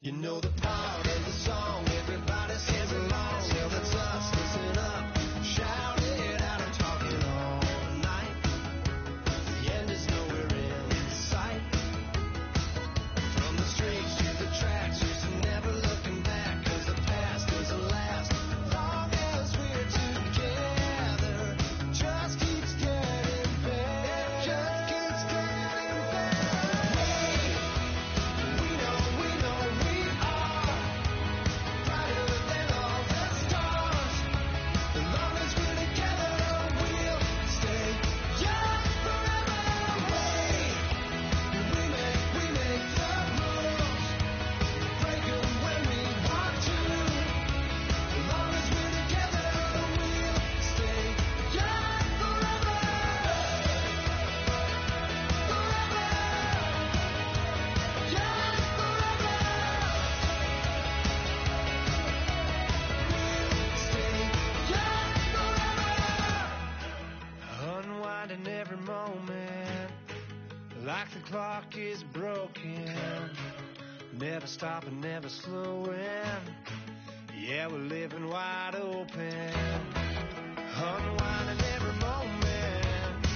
You know the part of the song, everybody sings along. Tell the us, listen up, shout it out, I'm talking all night. The end is nowhere in sight. From the streets to the tracks, just never looking back, 'cause the past doesn't last. Long as we're together, just keeps getting better. Just keeps getting better. We know we are brighter than all the stars. As long as we're together, we'll stay young forever. We make the rules, break 'em when we want to. As long as we're together, we'll stay young forever. Forever. Young forever. Stay young forever. Unwinding every moment, like the clock is broken. Never stopping, never slowing. Yeah, we're living wide open. Unwinding every moment,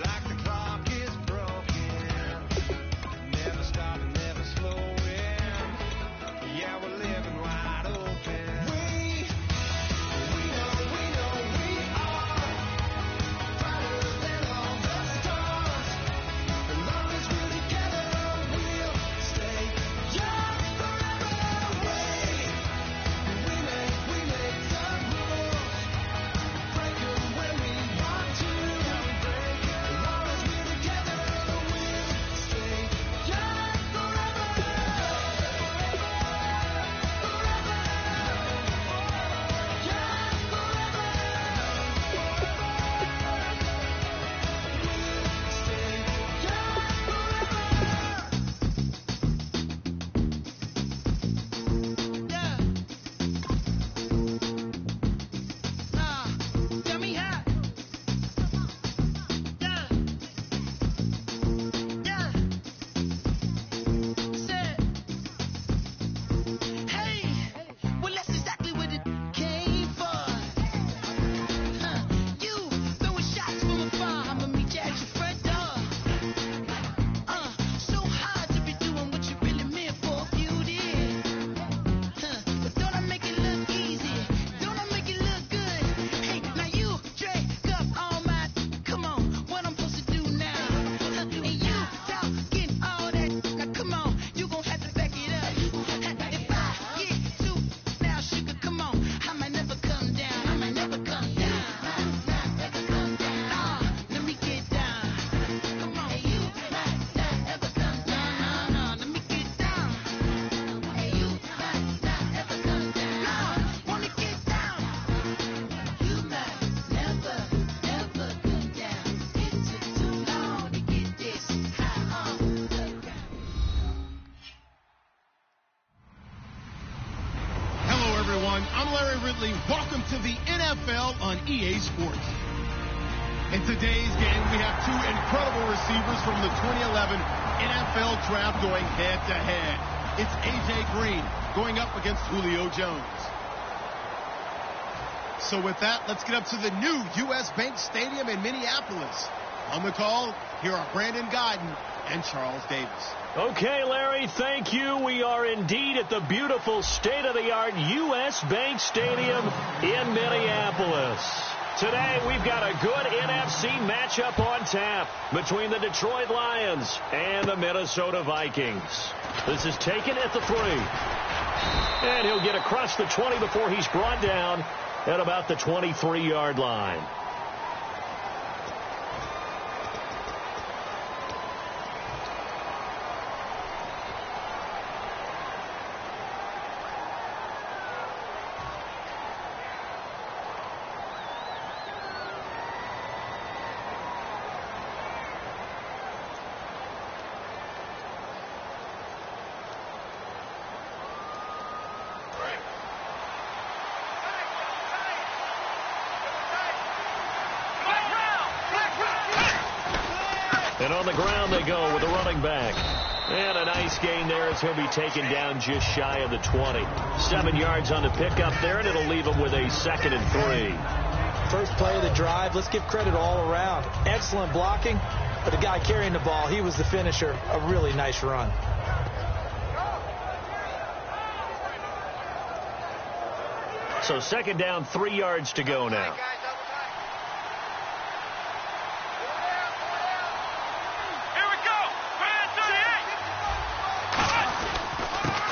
like the clock is broken. Never stopping, never slowing. Yeah, we're living wide open. We know we are brighter than all the stars. As long as we're together, we'll stay young forever. We make the rules, break 'em when we want to. As long as we're together, we'll stay young forever. Forever. Young forever. Stay young forever. Tell me how. Said, hey, well that's exactly what it came for. You throwing shots from afar, I'ma meet you at your front door. So hard to be doing what you really meant for if you did. But don't I make it look easy? Don't I make it look good? Hey, now you drag up all my, come on, what I'm supposed to do now? And you talking all that, now come on, you gon' have to back it up. If I get too now, sugar, come on, I might never come down. I might never come down. Never come down. Let me get down. Come on, you might not ever come down. No, let me get down. Hey, you might not ever come down. Wanna get down. You might never come down. It took too long to get this high on the ground. Hello, everyone. I'm Larry Ridley. Welcome to the NFL on EA Sports. In today's game, we have two incredible receivers from the 2011 NFL Draft going head-to-head. It's A.J. Green going up against Julio Jones. So with that, let's get up to the new U.S. Bank Stadium in Minneapolis. On the call, here are Brandon Godden and Charles Davis. Okay, Larry, thank you. We are indeed at the beautiful state-of-the-art U.S. Bank Stadium in Minneapolis. Today, we've got a good NFC matchup on tap between the Detroit Lions and the Minnesota Vikings. This is taken at the 3. And he'll get across the 20 before he's brought down at about the 23-yard line. And on the ground they go with the running back. And a nice gain there as he'll be taken down just shy of the 20. 7 yards on the pickup there, and it'll leave him with a 2nd and 3. First play of the drive. Let's give credit all around. Excellent blocking, but the guy carrying the ball, he was the finisher. A really nice run. So 2nd down, 3 yards to go now.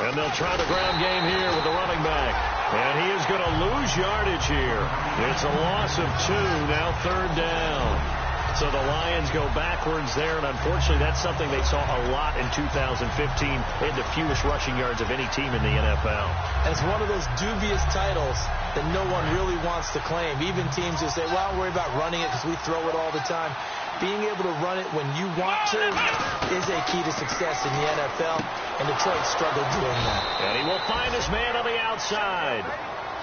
And they'll try the ground game here with the running back. And he is going to lose yardage here. It's a loss of 2, now 3rd down. So the Lions go backwards there, and unfortunately that's something they saw a lot in 2015. They had the fewest rushing yards of any team in the NFL. And it's one of those dubious titles that no one really wants to claim. Even teams who say, well, don't worry about running it because we throw it all the time. Being able to run it when you want to is a key to success in the NFL, and Detroit struggled doing that. And he will find his man on the outside.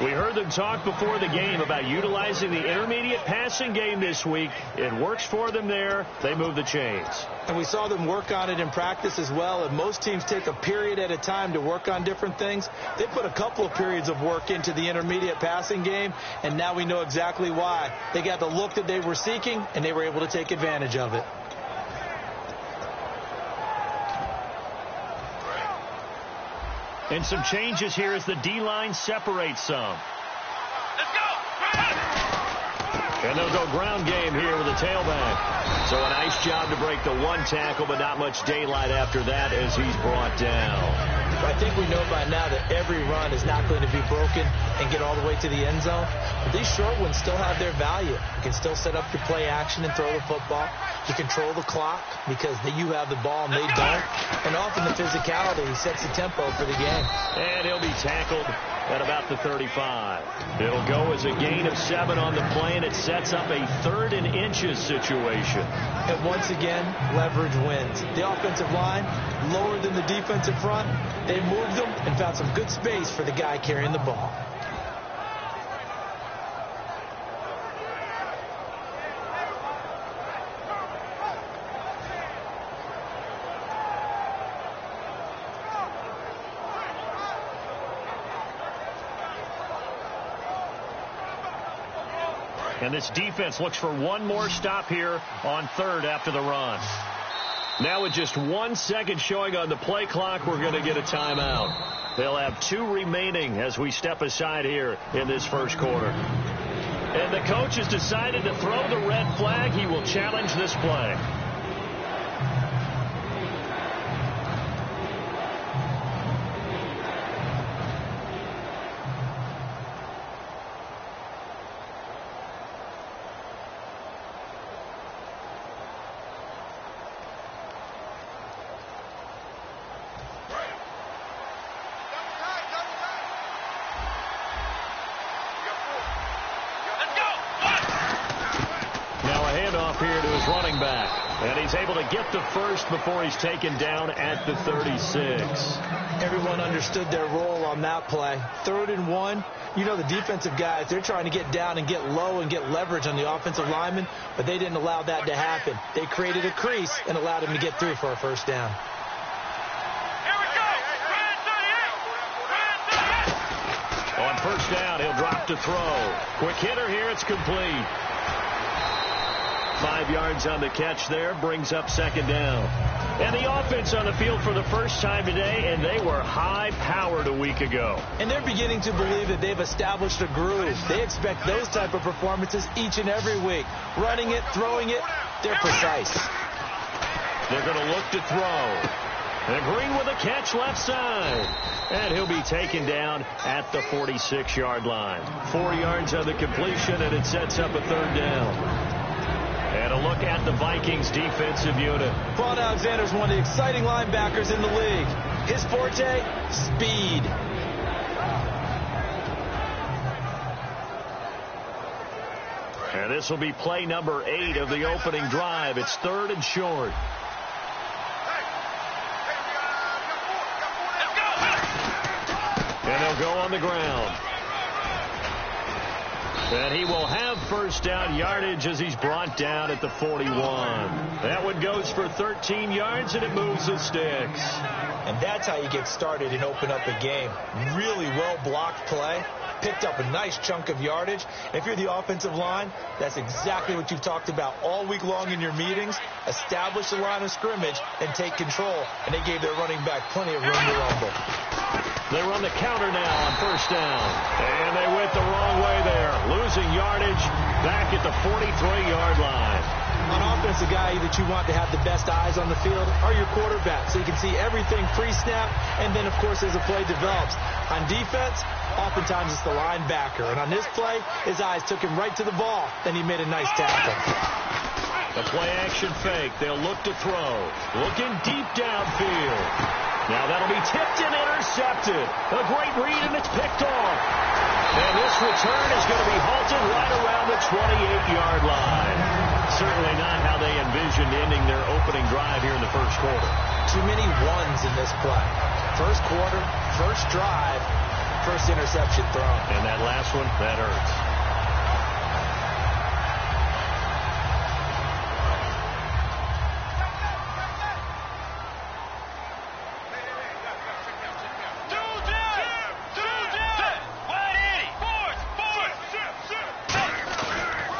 We heard them talk before the game about utilizing the intermediate passing game this week. It works for them there. They move the chains. And we saw them work on it in practice as well. And most teams take a period at a time to work on different things. They put a couple of periods of work into the intermediate passing game, and now we know exactly why. They got the look that they were seeking, and they were able to take advantage of it. And some changes here as the D-line separates some. Let's go! And they'll go ground game here with a tailback. So a nice job to break the 1 tackle, but not much daylight after that as he's brought down. I think we know by now that every run is not going to be broken and get all the way to the end zone. But these short ones still have their value. You can still set up your play action and throw the football. You control the clock because you have the ball and they don't. And often the physicality sets the tempo for the game. And he'll be tackled at about the 35. It'll go as a gain of 7 on the play, and it sets up a 3rd and inches situation. And once again, leverage wins. The offensive line, lower than the defensive front. They moved them and found some good space for the guy carrying the ball. And this defense looks for one more stop here on 3rd after the run. Now with just 1 second showing on the play clock, we're going to get a timeout. They'll have 2 remaining as we step aside here in this first quarter. And the coach has decided to throw the red flag. He will challenge this play. Here to his running back. And he's able to get the first before he's taken down at the 36. Everyone understood their role on that play. 3rd and 1. You know the defensive guys, they're trying to get down and get low and get leverage on the offensive lineman, but they didn't allow that to happen. They created a crease and allowed him to get through for a first down. On first down, he'll drop to throw. Quick hitter here, it's complete. 5 yards on the catch there, brings up 2nd down. And the offense on the field for the first time today, and they were high-powered a week ago. And they're beginning to believe that they've established a groove. They expect those type of performances each and every week. Running it, throwing it, they're precise. They're going to look to throw. And Green with a catch left side. And he'll be taken down at the 46-yard line. 4 yards on the completion, and it sets up a 3rd down. And a look at the Vikings defensive unit. Vaughn Alexander's one of the exciting linebackers in the league. His forte, speed. And this will be play number 8 of the opening drive. It's 3rd and short. And they'll go on the ground. And he will have first down yardage as he's brought down at the 41. That one goes for 13 yards, and it moves the sticks. And that's how you get started and open up a game. Really well-blocked play. Picked up a nice chunk of yardage. If you're the offensive line, that's exactly what you've talked about all week long in your meetings. Establish the line of scrimmage and take control. And they gave their running back plenty of room to rumble. They run the counter now on first down. And they went the wrong way there. Losing yardage back at the 43-yard line. On offense, the guy that you want to have the best eyes on the field are your quarterbacks. So you can see everything pre-snap, and then, of course, as the play develops. On defense, oftentimes it's the linebacker. And on this play, his eyes took him right to the ball. Then he made a nice tackle. A play-action fake. They'll look to throw. Looking deep downfield. Now that'll be tipped and intercepted. A great read, and it's picked off. And this return is going to be halted right around the 28-yard line. Certainly not how they envisioned ending their opening drive here in the first quarter. Too many ones in this play. First quarter, first drive, first interception thrown. And that last one, that hurts.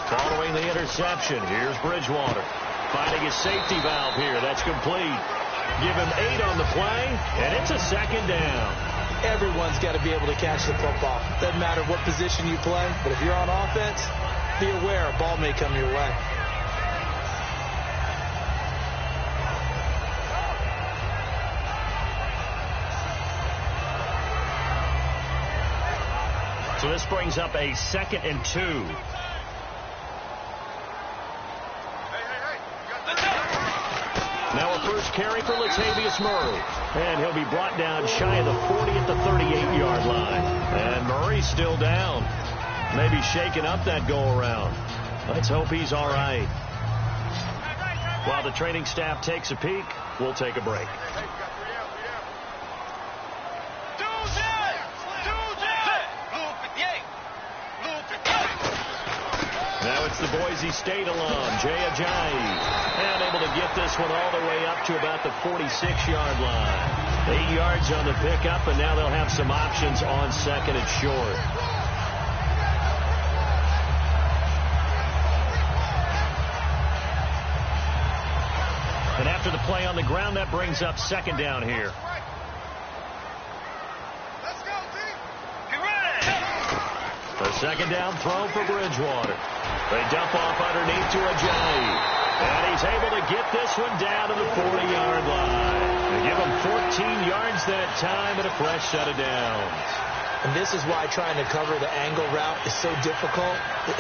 Following the interception, here's Bridgewater. Finding his safety valve here. That's complete. Give him 8 on the play, and it's a second down. Everyone's got to be able to catch the football. Doesn't matter what position you play, but if you're on offense, be aware a ball may come your way. So this brings up a 2nd and 2. Now a first carry for Latavius Murray. And he'll be brought down shy of the 40 at the 38-yard line. And Murray's still down. Maybe shaking up that go-around. Let's hope he's all right. While the training staff takes a peek, we'll take a break. Now it's the Boise State alum, Jay Ajayi. And able to get this one all the way up to about the 46-yard line. 8 yards on the pickup, and now they'll have some options on second and short. And after the play on the ground, that brings up second down here. A second down throw for Bridgewater. They dump off underneath to Ajayi. And he's able to get this one down to the 40-yard line. They give him 14 yards that time and a fresh set of downs. And this is why trying to cover the angle route is so difficult.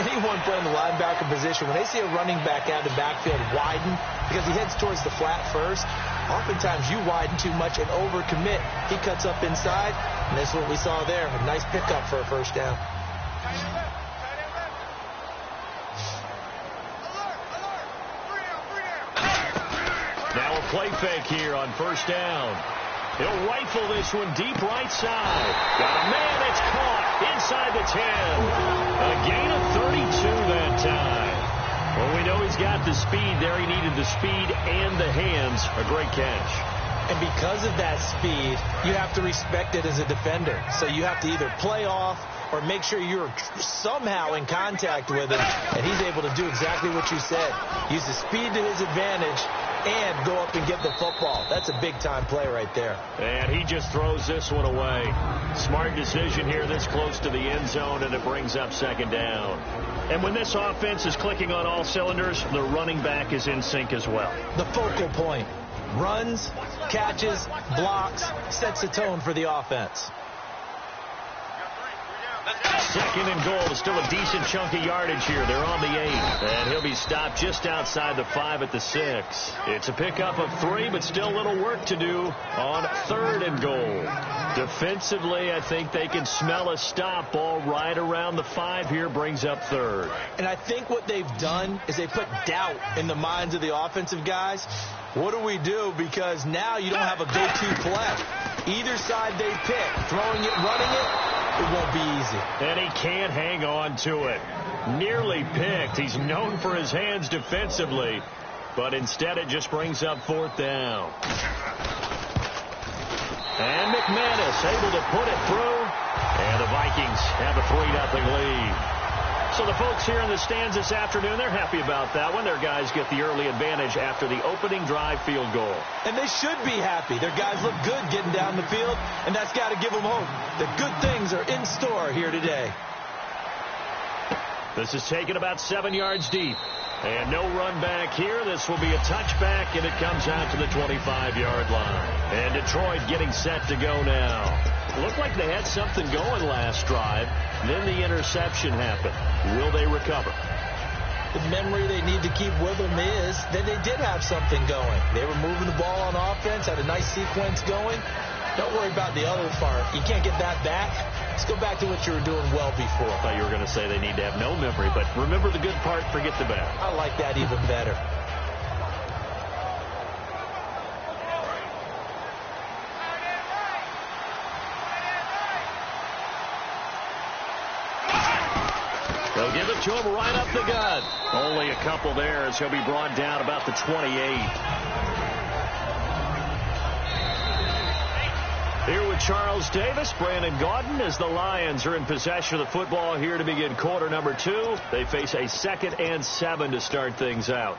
Anyone playing the linebacker position, when they see a running back out of the backfield widen, because he heads towards the flat first, oftentimes you widen too much and overcommit. He cuts up inside, and that's what we saw there. A nice pickup for a first down. Now a play fake here on first down. He'll rifle this one deep right side. Got a man that's caught inside the 10. A gain of 32 that time. Well, we know he's got the speed there. He needed the speed and the hands. A great catch. And because of that speed, you have to respect it as a defender. So you have to either play off or make sure you're somehow in contact with him. And he's able to do exactly what you said. Use the speed to his advantage and go up and get the football. That's a big-time play right there. And he just throws this one away. Smart decision here this close to the end zone, and it brings up second down. And when this offense is clicking on all cylinders, the running back is in sync as well. The focal point. Runs, catches, blocks, sets the tone for the offense. Second and goal. Still a decent chunk of yardage here. They're on the 8. And he'll be stopped just outside the 5 at the 6. It's a pickup of 3, but still a little work to do on third and goal. Defensively, I think they can smell a stop ball right around the 5 here. Brings up third. And I think what they've done is they put doubt in the minds of the offensive guys. What do we do? Because now you don't have a go-to play. Either side they pick, throwing it, running it, it won't be easy. And he can't hang on to it. Nearly picked. He's known for his hands defensively, but instead it just brings up 4th down. And McManus able to put it through, and the Vikings have a 3-0 lead. So the folks here in the stands this afternoon, they're happy about that one. Their guys get the early advantage after the opening drive field goal. And they should be happy. Their guys look good getting down the field, and that's got to give them hope that good things are in store here today. This is taken about 7 yards deep. And no run back here. This will be a touchback, and it comes out to the 25-yard line. And Detroit getting set to go now. Looked like they had something going last drive. Then the interception happened. Will they recover? The memory they need to keep with them is that they did have something going. They were moving the ball on offense, had a nice sequence going. Don't worry about the other part. You can't get that back. Let's go back to what you were doing well before. I thought you were going to say they need to have no memory, but remember the good part, forget the bad. I like that even better. They'll give it to him right up the gut. Only a couple there as he'll be brought down about the 28. Here with Charles Davis, Brandon Gaudin, as the Lions are in possession of the football here to begin quarter number 2. They face a 2nd and 7 to start things out.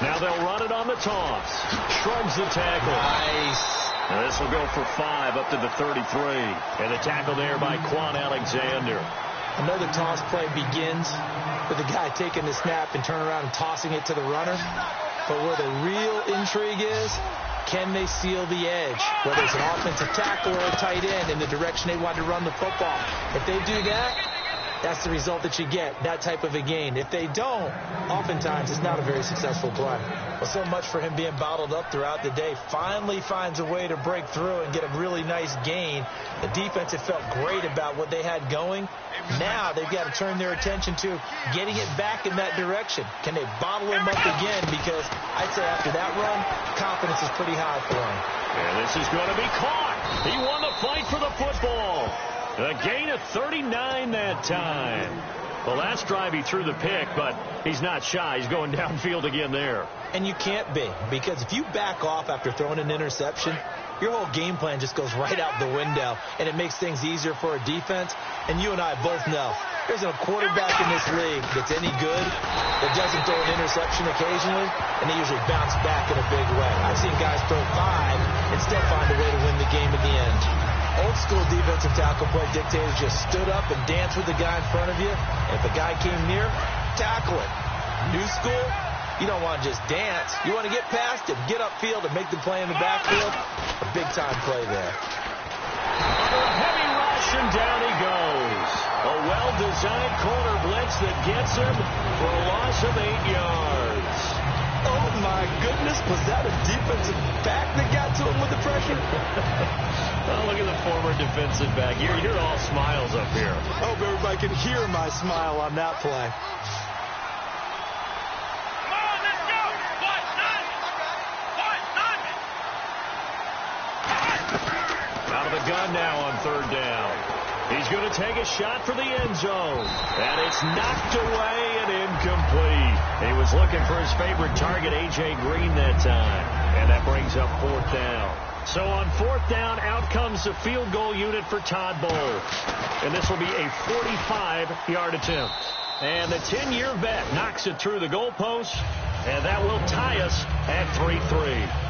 Now they'll run it on the toss. Shrugs the tackle. Nice. Now this will go for 5 up to the 33. And the tackle there by Quan Alexander. Another toss play begins with the guy taking the snap and turning around and tossing it to the runner. But where the real intrigue is, can they seal the edge? Whether it's an offensive tackle or a tight end in the direction they want to run the football. If they do that, that's the result that you get, that type of a gain. If they don't, oftentimes it's not a very successful play. Well, so much for him being bottled up throughout the day. Finally finds a way to break through and get a really nice gain. The defense had felt great about what they had going. Now they've got to turn their attention to getting it back in that direction. Can they bottle him up again? Because I'd say after that run, confidence is pretty high for him. And this is going to be caught. He won the fight for the football. A gain of 39 that time. The last drive he threw the pick, but he's not shy. He's going downfield again there. And you can't be, because if you back off after throwing an interception, your whole game plan just goes right out the window, and it makes things easier for a defense. And you and I both know there's a quarterback in this league that's any good that doesn't throw an interception occasionally, and they usually bounce back in a big way. I've seen guys throw 5 and still find a way to win the game at the end. Old school defensive tackle play dictators just stood up and danced with the guy in front of you. And if a guy came near, tackle it. New school, you don't want to just dance. You want to get past him, get upfield, and make the play in the backfield. A big-time play there. Under a heavy rush, and down he goes. A well-designed corner blitz that gets him for a loss of 8 yards. Oh, my goodness. Was that a defensive back that got to him with the pressure? Oh, look at the former defensive back. You're all smiles up here. I hope everybody can hear my smile on that play. Out of the gun now on 3rd down. He's going to take a shot for the end zone. And it's knocked away and incomplete. He was looking for his favorite target, A.J. Green, that time. And that brings up 4th down. So on 4th down, out comes the field goal unit for Todd Bowles. And this will be a 45-yard attempt. And the 10-year vet knocks it through the goalpost. And that will tie us at 3-3.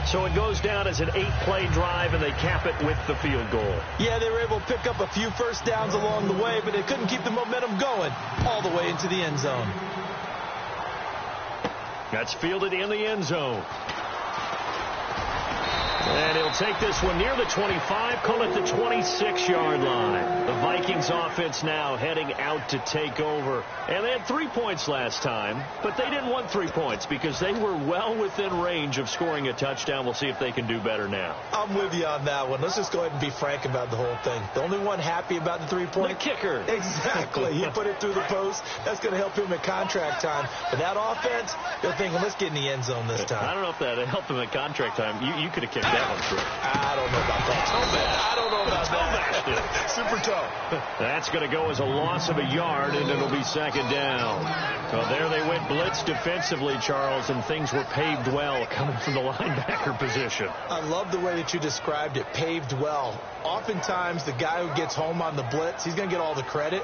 So it goes down as an 8-play drive, and they cap it with the field goal. Yeah, they were able to pick up a few first downs along the way, but they couldn't keep the momentum going all the way into the end zone. That's fielded in the end zone. And he'll take this one near the 25, call it the 26-yard line. The Vikings offense now heading out to take over. And they had 3 points last time, but they didn't want 3 points because they were well within range of scoring a touchdown. We'll see if they can do better now. I'm with you on that one. Let's just go ahead and be frank about the whole thing. The only one happy about the 3-point? The kicker. Exactly. He put it through the post. That's going to help him at contract time. But that offense, they're thinking, let's get in the end zone this time. I don't know if that helped him at contract time. You could have kicked that one through. I don't know about that. I don't know about that. Super tough. That's going to go as a loss of a yard, and it'll be second down. So there they went blitz defensively, Charles, and things were paved well coming from the linebacker position. I love the way that you described it, paved well. Oftentimes, the guy who gets home on the blitz, he's going to get all the credit.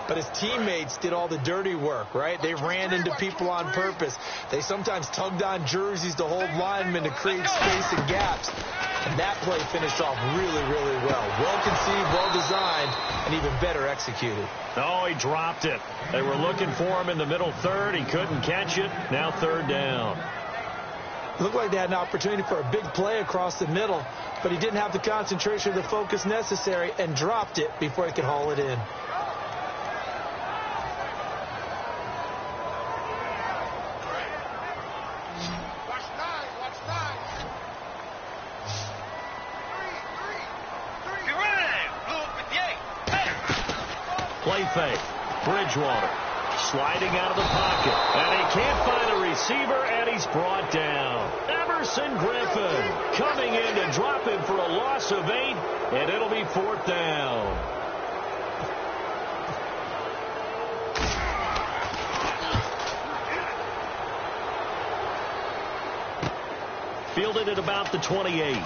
But his teammates did all the dirty work, right? They ran into people on purpose. They sometimes tugged on jerseys to hold linemen to create space and gaps. And that play finished off really, really well. Well conceived, well designed, and even better executed. Oh, he dropped it. They were looking for him in the middle third. He couldn't catch it. Now third down. Looked like they had an opportunity for a big play across the middle, but he didn't have the concentration or the focus necessary and dropped it before he could haul it in. Play fake. Bridgewater sliding out of the pocket. And he can't find a receiver, and he's brought down. Emerson Griffin coming in to drop him for a loss of 8, and it'll be fourth down. Fielded at about the 28.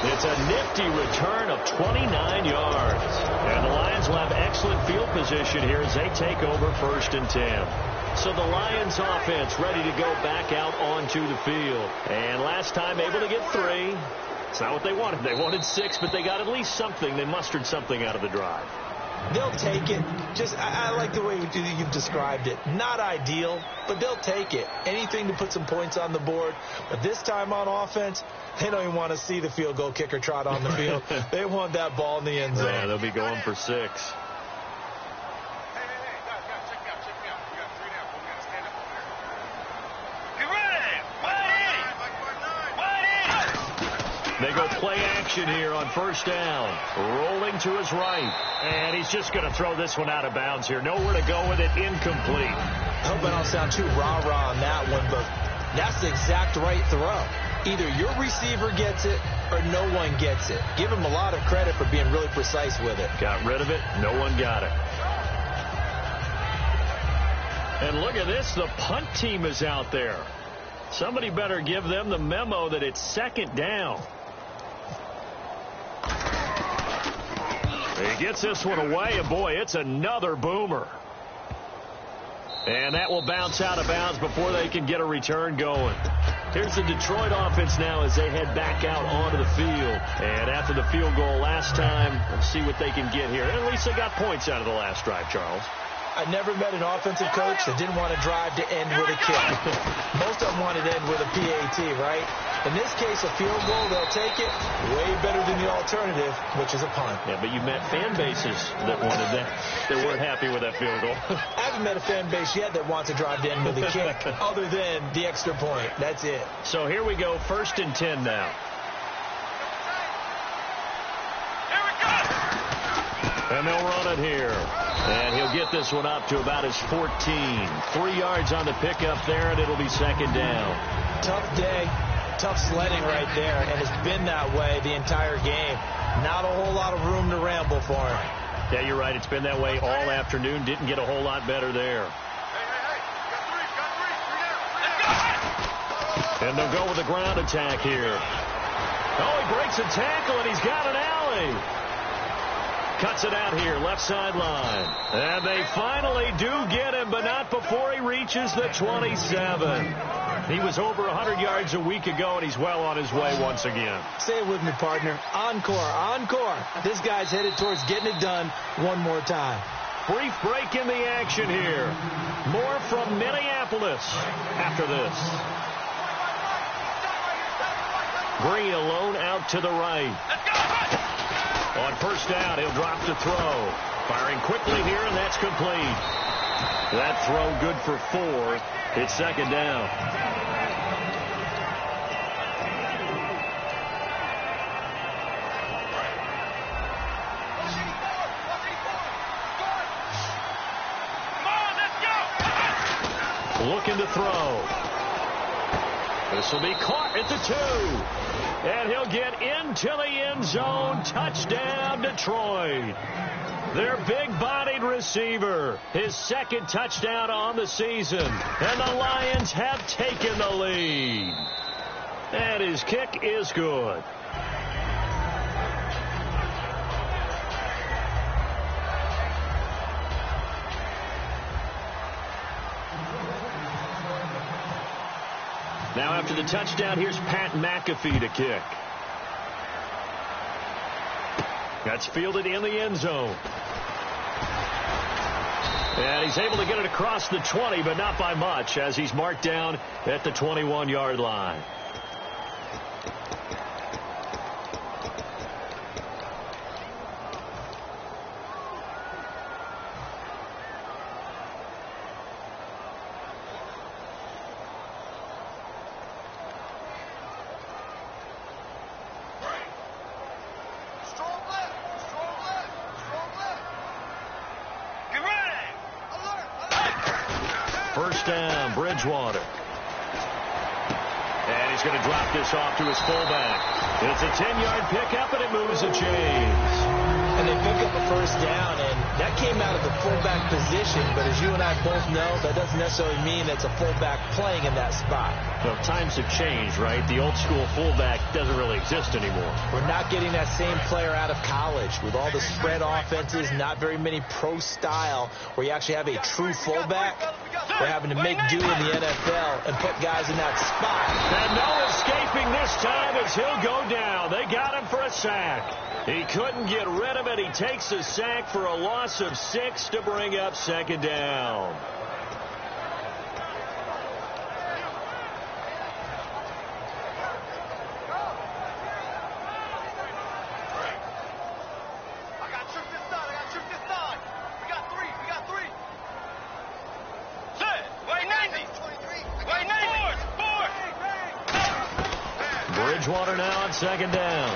It's a nifty return of 29 yards. And the Lions will have excellent field position here as they take over 1st and 10. So the Lions offense ready to go back out onto the field. And last time able to get 3. It's not what they wanted. They wanted 6, but they got at least something. They mustered something out of the drive. They'll take it. I like the way you've described it. Not ideal, but they'll take it. Anything to put some points on the board. But this time on offense, they don't even want to see the field goal kicker trot on the field. They want that ball in the end zone. Yeah, they'll be going for 6. They go play action here on 1st down. Rolling to his right. And he's just going to throw this one out of bounds here. Nowhere to go with it. Incomplete. I hope I don't sound too rah-rah on that one, but that's the exact right throw. Either your receiver gets it or no one gets it. Give him a lot of credit for being really precise with it. Got rid of it. No one got it. And look at this. The punt team is out there. Somebody better give them the memo that it's 2nd down. He gets this one away, and boy, it's another boomer. And that will bounce out of bounds before they can get a return going. Here's the Detroit offense now as they head back out onto the field. And after the field goal last time, we'll see what they can get here. At least they got points out of the last drive, Charles. I never met an offensive coach that didn't want to drive to end with a kick. Most of them wanted to end with a PAT, right? In this case, a field goal, they'll take it. Way better than the alternative, which is a punt. Yeah, but you met fan bases that wanted that. They weren't happy with that field goal. I haven't met a fan base yet that wants to drive to end with a kick, other than the extra point. That's it. So here we go, 1st and 10 now. And they'll run it here. And he'll get this one up to about his 14. 3 yards on the pickup there, and it'll be 2nd down. Tough day. Tough sledding right there, and it's been that way the entire game. Not a whole lot of room to ramble for him. Yeah, you're right. It's been that way all afternoon. Didn't get a whole lot better there. And they'll go with a ground attack here. Oh, he breaks a tackle, and he's got an alley. Cuts it out here, left sideline. And they finally do get him, but not before he reaches the 27. He was over 100 yards a week ago, and he's well on his way once again. Say it with me, partner. Encore, encore. This guy's headed towards getting it done one more time. Brief break in the action here. More from Minneapolis after this. Green alone out to the right. On first down, he'll drop to throw. Firing quickly here, and that's complete. That throw good for 4. It's second down. Looking to throw. This will be caught at the 2. And he'll get into the end zone. Touchdown, Detroit. Their big-bodied receiver. His second touchdown on the season. And the Lions have taken the lead. And his kick is good. Now after the touchdown, here's Pat McAfee to kick. That's fielded in the end zone. And he's able to get it across the 20, but not by much, as he's marked down at the 21-yard line. First down, Bridgewater. And he's going to drop this off to his fullback. It's a 10-yard pickup, and it moves the chains. And they pick up a first down, and that came out of the fullback position. But as you and I both know, that doesn't necessarily mean that's a fullback playing in that spot. Well, times have changed, right? The old-school fullback doesn't really exist anymore. We're not getting that same player out of college. With all the spread offenses, not very many pro style, where you actually have a true fullback. We're having to make do in the NFL and put guys in that spot. And no escaping this time as he'll go down. They got him for a sack. He couldn't get rid of it. He takes a sack for a loss of 6 to bring up second down. Bridgewater now on second down.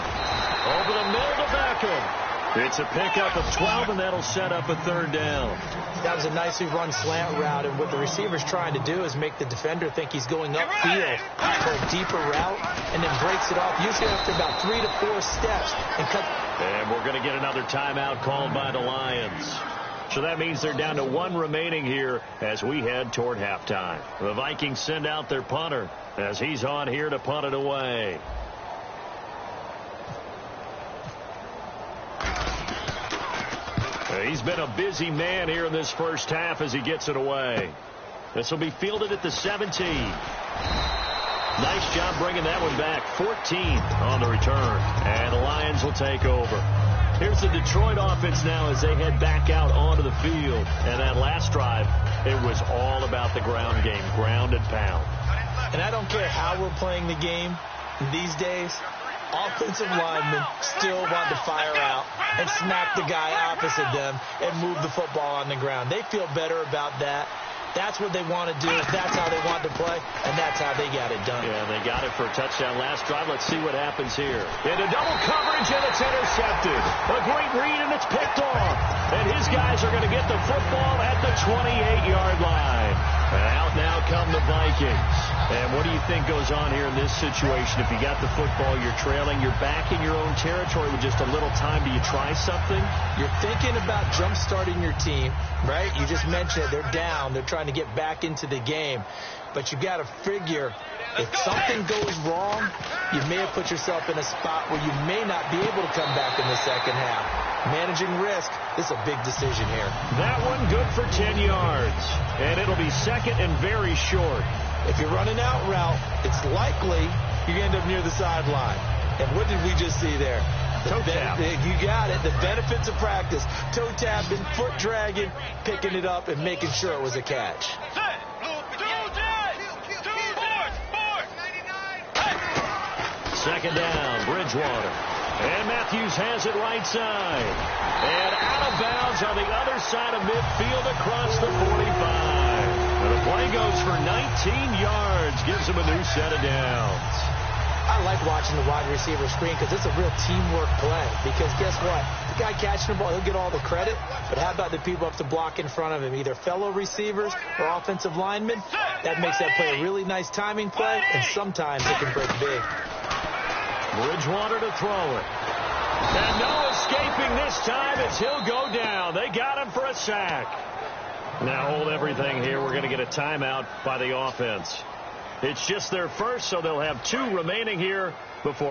Over the middle to Beckham. It's a pickup of 12, and that'll set up a third down. That was a nicely run slant route, and what the receiver's trying to do is make the defender think he's going upfield for a deeper route, and then breaks it off, usually after about 3 to 4 steps. And we're going to get another timeout called by the Lions. So that means they're down to 1 remaining here as we head toward halftime. The Vikings send out their punter as he's on here to punt it away. He's been a busy man here in this first half as he gets it away. This will be fielded at the 17. Nice job bringing that one back. 14 on the return. And the Lions will take over. Here's the Detroit offense now as they head back out onto the field. And that last drive, it was all about the ground game, ground and pound. And I don't care how we're playing the game these days. Offensive linemen still want to fire out and smack the guy opposite them and move the football on the ground. They feel better about that. That's what they want to do. That's how they want to play, and that's how they got it done. Yeah, they got it for a touchdown last drive. Let's see what happens here. Into double coverage, and it's intercepted. A great read, and it's picked off. And his guys are going to get the football at the 28-yard line. And out now come the Vikings. And what do you think goes on here in this situation? If you got the football, you're trailing, you're back in your own territory with just a little time. Do you try something? You're thinking about jump-starting your team, right? You just mentioned it. They're down. They're trying to get back into the game. But you got to figure if something goes wrong, you may have put yourself in a spot where you may not be able to come back in the second half. Managing risk, this is a big decision here. That one good for 10 yards. And it'll be second and very short. If you're running out route, it's likely you're going to end up near the sideline. And what did we just see there? Toe tap. You got it. The benefits of practice. Toe tapping, foot dragging, picking it up, and making sure it was a catch. Second down, Bridgewater. And Matthews has it right side. And out of bounds on the other side of midfield across the 45. And the play goes for 19 yards. Gives him a new set of downs. I like watching the wide receiver screen because it's a real teamwork play. Because guess what? The guy catching the ball, he'll get all the credit. But how about the people up to block in front of him? Either fellow receivers or offensive linemen. That makes that play a really nice timing play. And sometimes it can break big. Bridgewater to throw it. And no escaping this time as he'll go down. They got him for a sack. Now hold everything here. We're going to get a timeout by the offense. It's just their first, so they'll have 2 remaining here before.